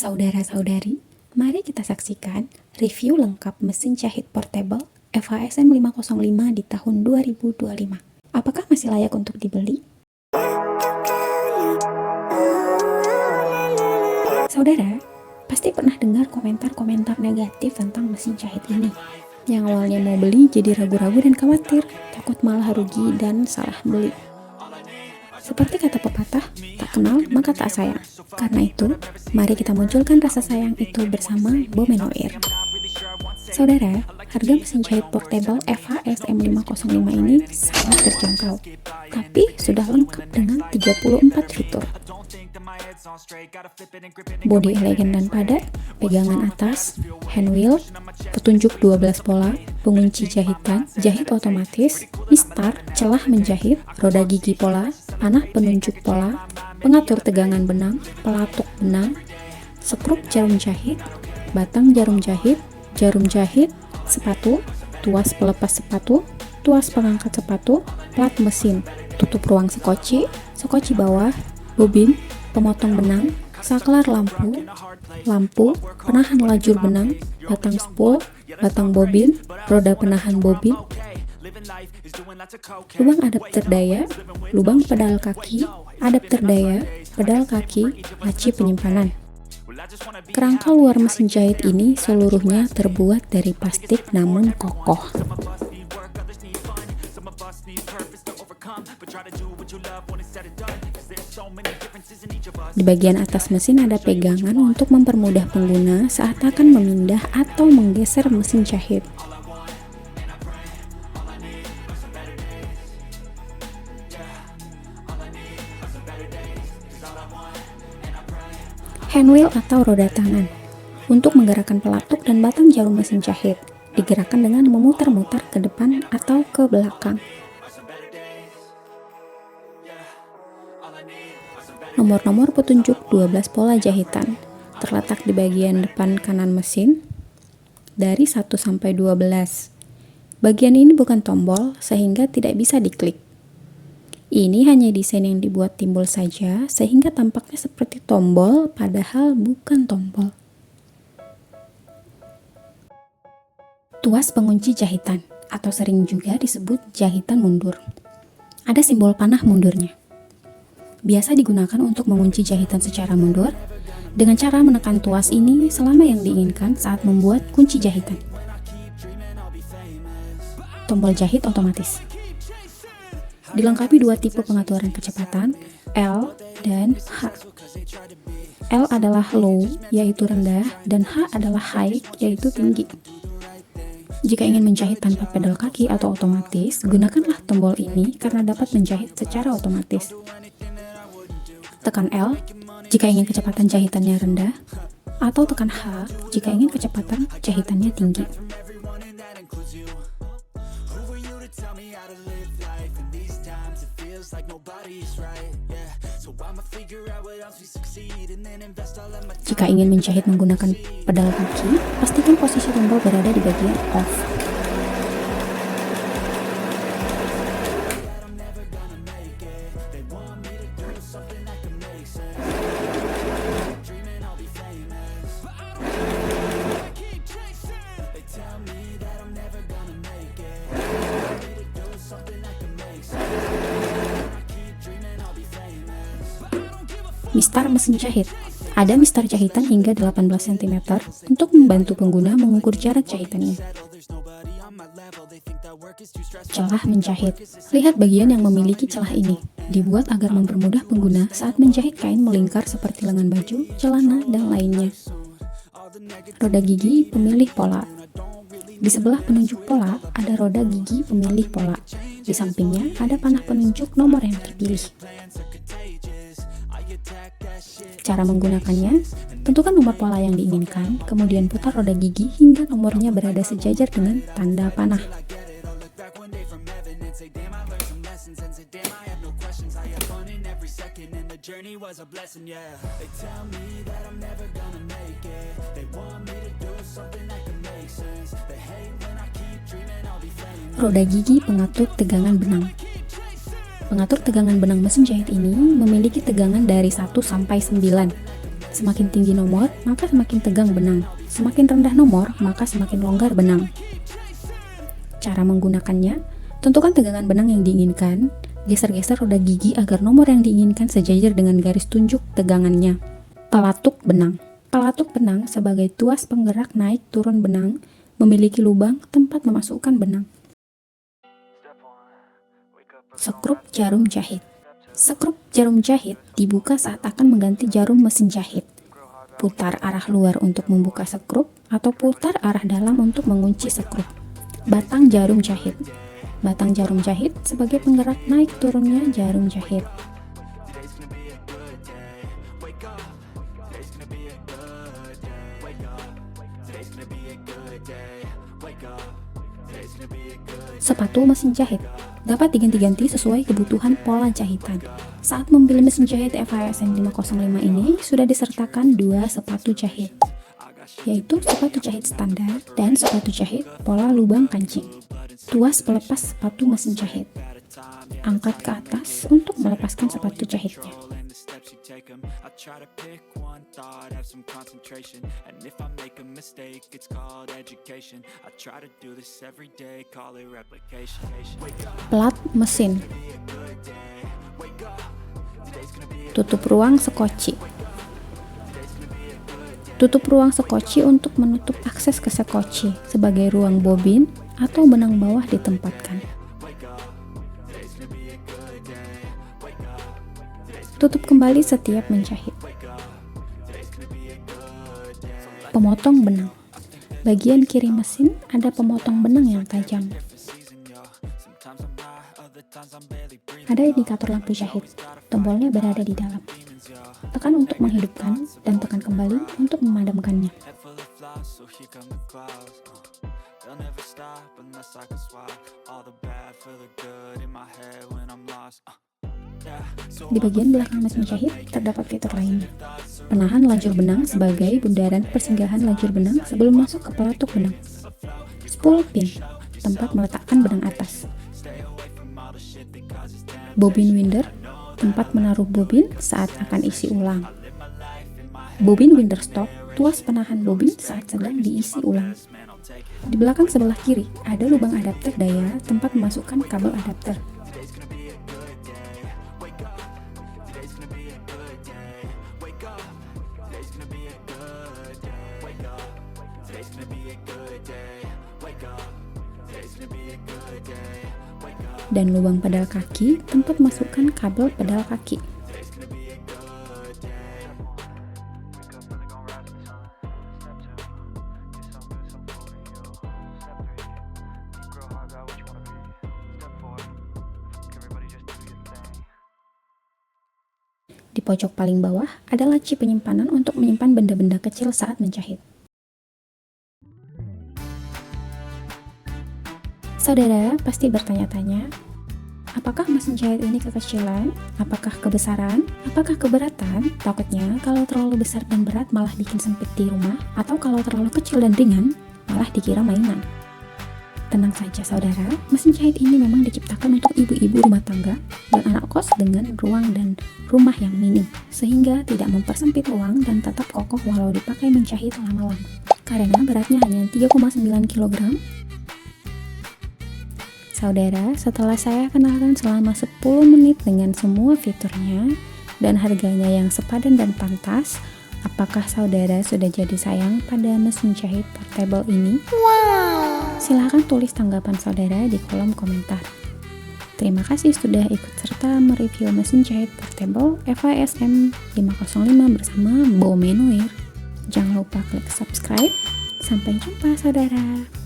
Saudara-saudari, mari kita saksikan review lengkap mesin jahit portable EVA SM505 di tahun 2025. Apakah masih layak untuk dibeli? Saudara, pasti pernah dengar komentar-komentar negatif tentang mesin jahit ini. Yang awalnya mau beli jadi ragu-ragu dan khawatir, takut malah rugi dan salah beli. Seperti kata pepatah, tak kenal maka tak sayang. Karena itu, mari kita munculkan rasa sayang itu bersama Bomenoir. Saudara, harga mesin jahit portable EVA SM505 ini sangat terjangkau, tapi sudah lengkap dengan 34 fitur. Bodi elegan dan padat, pegangan atas, hand wheel, petunjuk 12 pola, pengunci jahitan, jahit otomatis, mistar, celah menjahit, roda gigi pola, panah penunjuk pola, pengatur tegangan benang, pelatuk benang, skrup jarum jahit, batang jarum jahit, sepatu, tuas pelepas sepatu, tuas pengangkat sepatu, plat mesin, tutup ruang sekoci bawah, bobin, pemotong benang, saklar lampu, penahan lajur benang, batang spool, batang bobin, roda penahan bobin, lubang adapter daya, lubang pedal kaki, adapter daya, pedal kaki, laci penyimpanan. Kerangka luar mesin jahit ini seluruhnya terbuat dari plastik namun kokoh. Di bagian atas mesin ada pegangan untuk mempermudah pengguna saat akan memindah atau menggeser mesin jahit. Handwheel atau roda tangan untuk menggerakkan pelatuk dan batang jarum mesin jahit, digerakkan dengan memutar-mutar ke depan atau ke belakang. Nomor-nomor petunjuk 12 pola jahitan terletak di bagian depan kanan mesin dari 1 sampai 12. Bagian ini bukan tombol sehingga tidak bisa diklik. Ini hanya desain yang dibuat timbul saja sehingga tampaknya seperti tombol padahal bukan tombol. Tuas pengunci jahitan atau sering juga disebut jahitan mundur. Ada simbol panah mundurnya. Biasa digunakan untuk mengunci jahitan secara mundur dengan cara menekan tuas ini selama yang diinginkan saat membuat kunci jahitan. Tombol jahit otomatis. Dilengkapi dua tipe pengaturan kecepatan, L dan H. L adalah low, yaitu rendah, dan H adalah high, yaitu tinggi. Jika ingin menjahit tanpa pedal kaki atau otomatis, gunakanlah tombol ini karena dapat menjahit secara otomatis. Tekan L jika ingin kecepatan jahitannya rendah, atau tekan H jika ingin kecepatan jahitannya tinggi. Jika ingin menjahit menggunakan pedal kaki, pastikan posisi tombol berada di bagian off. Mistar mesin jahit. Ada mistar jahitan hingga 18 cm untuk membantu pengguna mengukur jarak jahitannya. Celah menjahit. Lihat bagian yang memiliki celah ini. Dibuat agar mempermudah pengguna saat menjahit kain melingkar seperti lengan baju, celana, dan lainnya. Roda gigi pemilih pola. Di sebelah penunjuk pola ada roda gigi pemilih pola. Di sampingnya ada panah penunjuk nomor yang terpilih. Cara menggunakannya, tentukan nomor pola yang diinginkan, kemudian putar roda gigi hingga nomornya berada sejajar dengan tanda panah. Roda gigi pengatur tegangan benang. Pengatur tegangan benang mesin jahit ini memiliki tegangan dari 1 sampai 9. Semakin tinggi nomor, maka semakin tegang benang. Semakin rendah nomor, maka semakin longgar benang. Cara menggunakannya, tentukan tegangan benang yang diinginkan. Geser-geser roda gigi agar nomor yang diinginkan sejajar dengan garis tunjuk tegangannya. Pelatuk benang. Pelatuk benang sebagai tuas penggerak naik turun benang, memiliki lubang tempat memasukkan benang. Sekrup jarum jahit. Sekrup jarum jahit dibuka saat akan mengganti jarum mesin jahit. Putar arah luar untuk membuka sekrup atau putar arah dalam untuk mengunci sekrup. Batang jarum jahit. Batang jarum jahit sebagai penggerak naik turunnya jarum jahit. Sepatu mesin jahit dapat diganti-ganti sesuai kebutuhan pola jahitan. Saat membeli mesin jahit FASN 505 ini sudah disertakan dua sepatu jahit, yaitu sepatu jahit standar dan sepatu jahit pola lubang kancing. Tuas pelepas sepatu mesin jahit. Angkat ke atas untuk melepaskan sepatu jahitnya. Plat mesin. Tutup ruang sekoci. Tutup ruang sekoci untuk menutup akses ke sekoci sebagai ruang bobin atau benang bawah ditempatkan. Tutup kembali setiap menjahit. Pemotong benang. Bagian kiri mesin ada pemotong benang yang tajam. Ada indikator lampu jahit. Tombolnya berada di dalam. Tekan untuk menghidupkan dan tekan kembali untuk memadamkannya. Di bagian belakang mesin jahit terdapat fitur lainnya. Penahan lajur benang sebagai bundaran persinggahan lajur benang sebelum masuk ke pelatuk benang. Spool pin, tempat meletakkan benang atas. Bobin winder, tempat menaruh bobin saat akan isi ulang. Bobin winder stop, tuas penahan bobin saat sedang diisi ulang. Di belakang sebelah kiri ada lubang adapter daya, tempat memasukkan kabel adapter. Dan lubang pedal kaki, tempat masukkan kabel pedal kaki. Di pojok paling bawah ada laci penyimpanan untuk menyimpan benda-benda kecil saat menjahit. Saudara pasti bertanya-tanya, apakah mesin jahit ini kekecilan? Apakah kebesaran? Apakah keberatan? Takutnya kalau terlalu besar dan berat malah bikin sempit di rumah, atau kalau terlalu kecil dan ringan malah dikira mainan. Tenang saja saudara, mesin jahit ini memang diciptakan untuk ibu-ibu rumah tangga dan anak kos dengan ruang dan rumah yang minim, sehingga tidak mempersempit ruang dan tetap kokoh walau dipakai menjahit lama-lama. Karena beratnya hanya 3,9 kg. Saudara, setelah saya kenalkan selama 10 menit dengan semua fiturnya dan harganya yang sepadan dan pantas, apakah saudara sudah jadi sayang pada mesin jahit portable ini? Wow! Silahkan tulis tanggapan saudara di kolom komentar. Terima kasih sudah ikut serta mereview mesin jahit portable FASN 505 bersama Bo Menuir. Jangan lupa klik subscribe. Sampai jumpa saudara.